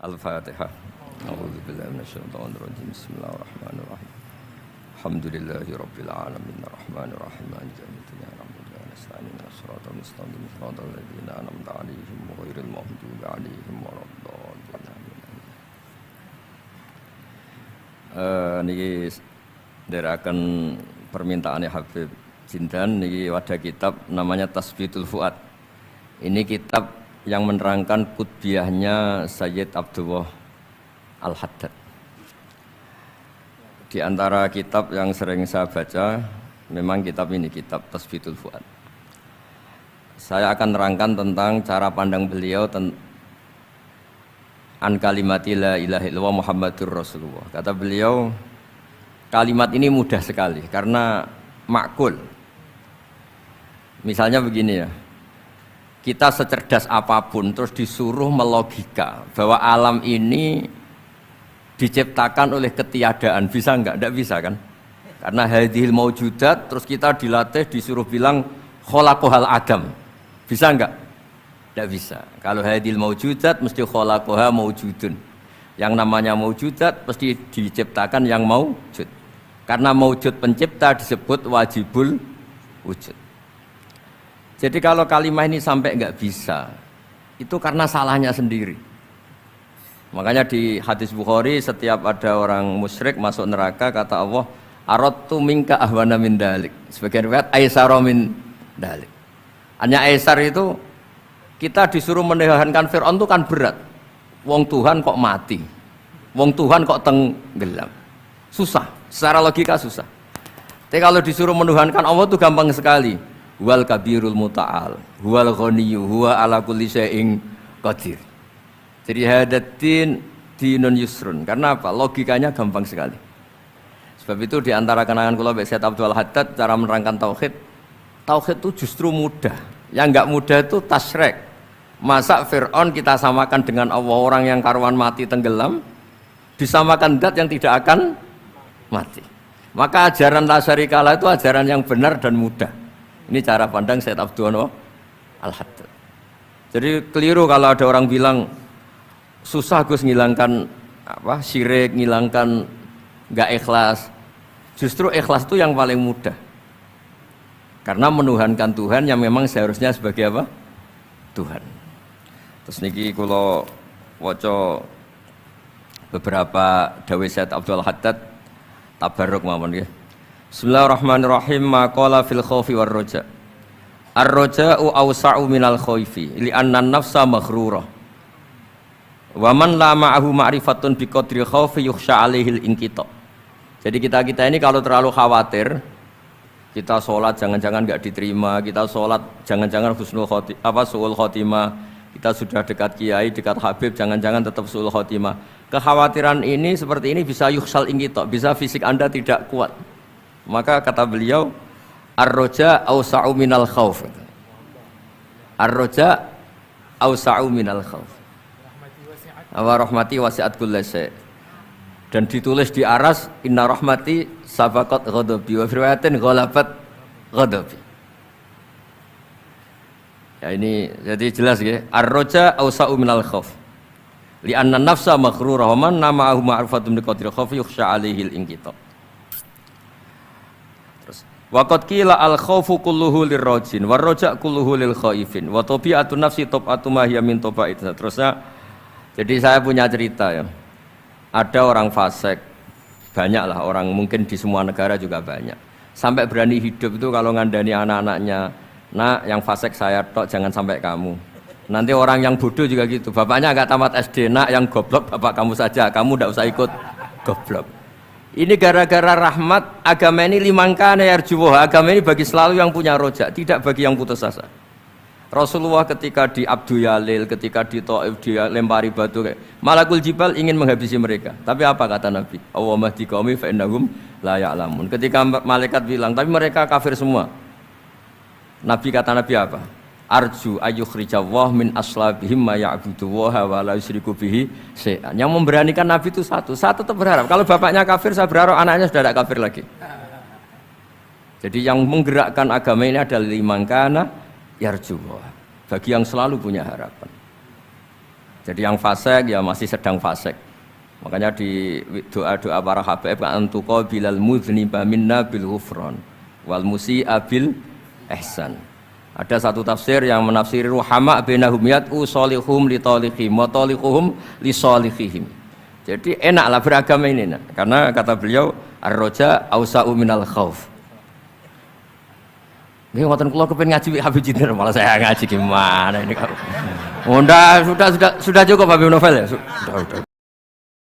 Al-Fatihah. A'udzubillahi minasyaitonir rajim. Bismillahirrahmanirrahim. Alhamdulillahirabbil alamin arrahmanir rahim maliki yaumiddin na'budu wa nasta'inu ihdinas siratal mustaqim siratal ladzina an'amta 'alaihim ghairil maghdubi 'alaihim waladdallin. Niki ndherekaken permintaane Habib Jindan niki wadah kitab namanya Tasbitul Fuad. Ini kitab yang menerangkan kutbiahnya Sayyid Abdullah Al-Haddad. Di antara kitab yang sering saya baca, memang kitab ini, kitab Tasbitul Fuad. Saya akan nerangkan tentang cara pandang beliau an kalimati la ilaha illallah Muhammadur Rasulullah. Kata beliau, kalimat ini mudah sekali karena makul. Misalnya begini ya, kita secerdas apapun terus disuruh melogika bahwa alam ini diciptakan oleh ketiadaan, bisa enggak? Enggak bisa kan? Karena hadhil maujudat, terus kita dilatih disuruh bilang khalaqahal adam. Bisa enggak? Enggak bisa. Kalau hadhil maujudat mesti khalaqaha maujudun. Yang namanya maujudat pasti diciptakan yang maujud. Karena maujud pencipta disebut wajibul wujud. Jadi kalau kalimah ini sampai enggak bisa, itu karena salahnya sendiri. Makanya di hadis Bukhari, setiap ada orang musyrik masuk neraka, kata Allah, aradtu minka ahwana min dalik. Sebagian riwayat aisara min dalik. Hanya aisar itu, kita disuruh menahankan Fir'aun itu kan berat. Wong Tuhan kok mati, wong Tuhan kok tenggelam. Susah, secara logika susah. Tapi kalau disuruh menuhankan Allah itu gampang sekali. Wal kabirul muta'al, huwal ghaniyyu, huwa ala kulli syai'in qadir. Jadi hadatin dinun yusrun. Karena apa? Logikanya gampang sekali. Sebab itu di antara kenangan kula Mbak Sayyid Abdul Haddad cara menerangkan tauhid. Tauhid itu justru mudah. Yang enggak mudah itu tasyrik. Masa Fir'aun kita samakan dengan Allah, orang yang karuan mati tenggelam disamakan zat yang tidak akan mati. Maka ajaran la syarikalah itu ajaran yang benar dan mudah. Ini cara pandang Sayyid Abdullah Al-Haddad. Jadi keliru kalau ada orang bilang susah Gus ngilangkan apa syirik, ngilangkan enggak ikhlas. Justru ikhlas itu yang paling mudah. Karena menuhankan Tuhan yang memang seharusnya sebagai apa? Tuhan. Terus niki kula waca beberapa dawuh Sayyid Abdul Haddad tabarruk mawon nggih. Bismillahirrahmanirrahim. Maqala fil khaufi war raja. Ar-raja'u awsa'u minal khaufi li'anna an-nafsa maghrurah. Wa man la ma'ahu ma'rifatun bi qadri khaufi yukhsha 'alaihil inqita. Jadi kita ini kalau terlalu khawatir, kita sholat jangan-jangan enggak diterima, kita sholat jangan-jangan husnul khotimah, suul khotimah, kita sudah dekat kiai, dekat habib, jangan-jangan tetap suul khotimah. Kekhawatiran ini seperti ini bisa yukhsal inqita, bisa fisik Anda tidak kuat. Maka kata beliau, ar-roja awsa'u minal khauf. Ar-roja awsa'u minal khauf. Wa rahmati wasi'at kulli syai'. Dan ditulis di aras, inna rahmati sabaqat ghadabi wa riwayatin ghalabat ghadabi. Ya ini jadi jelas ya. Ar-roja awsa'u minal khauf. Li'anna nafsa maghrurah wa man nama'ahu ma'rifatun bi qadri khaufi yukhsha 'alaihil inqita. Waqad qila al-khaufu kulluhu lirrajin war-raja' kulluhu lil khaifin wa tabi'atun nafsi tab'atu ma hiya min taba'id. Terusnya jadi saya punya cerita ya. Ada orang fasik, banyaklah orang, mungkin di semua negara juga banyak. Sampai berani hidup itu kalau ngandani anak-anaknya, "Nak, yang fasik saya tok, jangan sampai kamu." Nanti orang yang bodoh juga gitu. Bapaknya enggak tamat SD, "Nak, yang goblok bapak kamu saja, kamu enggak usah ikut goblok." Ini gara-gara rahmat agama ini limangkana yarjuwah. Agama ini bagi selalu yang punya rojak, tidak bagi yang putus asa. Rasulullah ketika di Abdul Yalil, ketika di Taif dia lempari batu kayak Malakul Jibal ingin menghabisi mereka. Tapi apa kata Nabi? Allahumma hdi qaumi fa innahum la ya'lamun. Ketika malaikat bilang, tapi mereka kafir semua. Nabi kata Nabi apa? Arju ayyukhrijawah min aslabihim ma ya'budu wa la yusyriku bihi syai'an. Yang memberanikan Nabi itu satu. Saya tetap berharap kalau bapaknya kafir, saya berharap anaknya sudah tidak kafir lagi. Jadi yang menggerakkan agama ini adalah limangkana yarjuwah, bagi yang selalu punya harapan. Jadi yang fasik ya masih sedang fasik. Makanya di doa-doa para habaib antuqa bilal mudhniba minna bil ghufran wal musi'a bil ihsan. Ada satu tafsir yang menafsiri ruhama bainahum yat'u salihum li taliqihim wa taliquhum li salihihim. Jadi enaklah beragama ini karena kata beliau ar-raja ausa'u minal khauf. Nggih ngoten kula kepengin ngaji Habib Jinir malah saya ngaji gimana ini. Sudah cukup Habib Novel ya. Sudah.